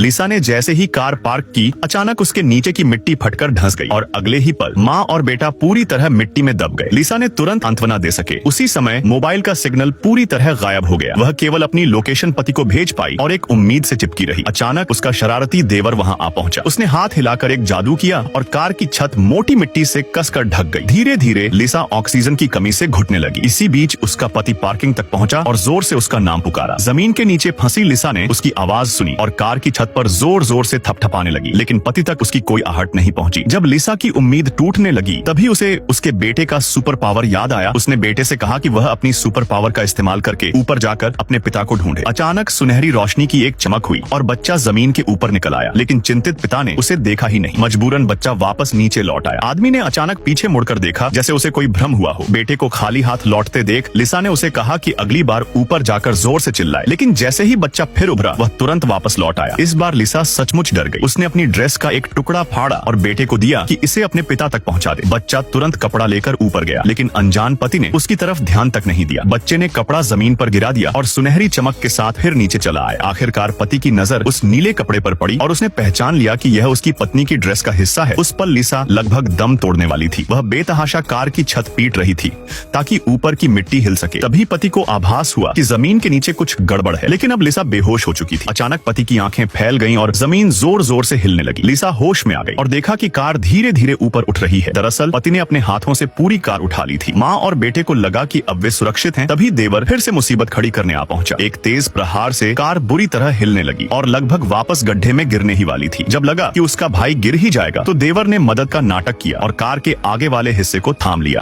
लिसा ने जैसे ही car park की, अचानक उसके नीचे की मिट्टी फटकर धंस गई और अगले ही पल माँ और बेटा पूरी तरह मिट्टी में दब गए। लिसा ने तुरंत सांत्वना दे सके। उसी समय मोबाइल का सिग्नल पूरी तरह गायब हो गया। वह केवल अपनी लोकेशन पति को भेज पाई और एक उम्मीद से चिपकी रही। अचानक उसका शरारती देवर वहां आ पहुंचा। उसने हाथ हिलाकर एक जादू किया और कार की छत मोटी मिट्टी से कसकर ढक गई। धीरे धीरे लिसा ऑक्सीजन की कमी से घुटने लगी। इसी बीच उसका पति पार्किंग तक पहुंचा और जोर से उसका नाम पुकारा। जमीन के नीचे फंसी लिसा ने उसकी आवाज सुनी और कार की छत पर जोर जोर से थपथपाने लगी, लेकिन पति तक उसकी कोई आहट नहीं पहुंची। जब लिसा की उम्मीद टूटने लगी, तभी उसे उसके बेटे का सुपर पावर याद आया। उसने बेटे से कहा कि वह अपनी सुपर पावर का इस्तेमाल करके ऊपर जाकर अपने पिता को ढूंढे। अचानक सुनहरी रोशनी की एक चमक हुई और बच्चा जमीन के ऊपर निकल आया, लेकिन चिंतित पिता ने उसे देखा ही नहीं। मजबूरन बच्चा वापस नीचे लौट आया। आदमी ने अचानक पीछे मुड़कर देखा, जैसे उसे कोई भ्रम हुआ हो। बेटे को खाली हाथ लौटते देख लिसा ने उसे कहा कि अगली बार ऊपर जाकर जोर से चिल्लाए, लेकिन जैसे ही बच्चा फिर उभरा, वह तुरंत वापस लौट आया। इस बार लिसा सचमुच डर गई। उसने अपनी ड्रेस का एक टुकड़ा फाड़ा और बेटे को दिया कि इसे अपने पिता तक पहुंचा दे। बच्चा तुरंत कपड़ा लेकर ऊपर गया, लेकिन अनजान पति ने उसकी तरफ ध्यान तक नहीं दिया। बच्चे ने कपड़ा जमीन पर गिरा दिया और सुनहरी चमक के साथ फिर नीचे चला आया। आखिरकार पति की नजर उस नीले कपड़े पर पड़ी और उसने पहचान लिया कि यह उसकी पत्नी की ड्रेस का हिस्सा है। उस पल लिसा लगभग दम तोड़ने वाली थी। वह बेतहाशा कार की छत पीट रही थी ताकि ऊपर की मिट्टी हिल सके। तभी पति को आभास हुआ कि जमीन के नीचे कुछ गड़बड़ है, लेकिन अब लिसा बेहोश हो चुकी थी। अचानक पति की आंखें फैल गईं और जमीन जोर जोर से हिलने लगी। लिसा होश में आ गई और देखा कि कार धीरे धीरे ऊपर उठ रही है। दरअसल पति ने अपने हाथों से पूरी कार उठा ली थी। माँ और बेटे को लगा कि अब वे सुरक्षित हैं। तभी देवर फिर से मुसीबत खड़ी करने आ पहुंचा। एक तेज प्रहार से कार बुरी तरह हिलने लगी और लगभग वापस गड्ढे में गिरने ही वाली थी। जब लगा कि उसका भाई गिर ही जाएगा, तो देवर ने मदद का नाटक किया और कार के आगे वाले हिस्से को थाम लिया।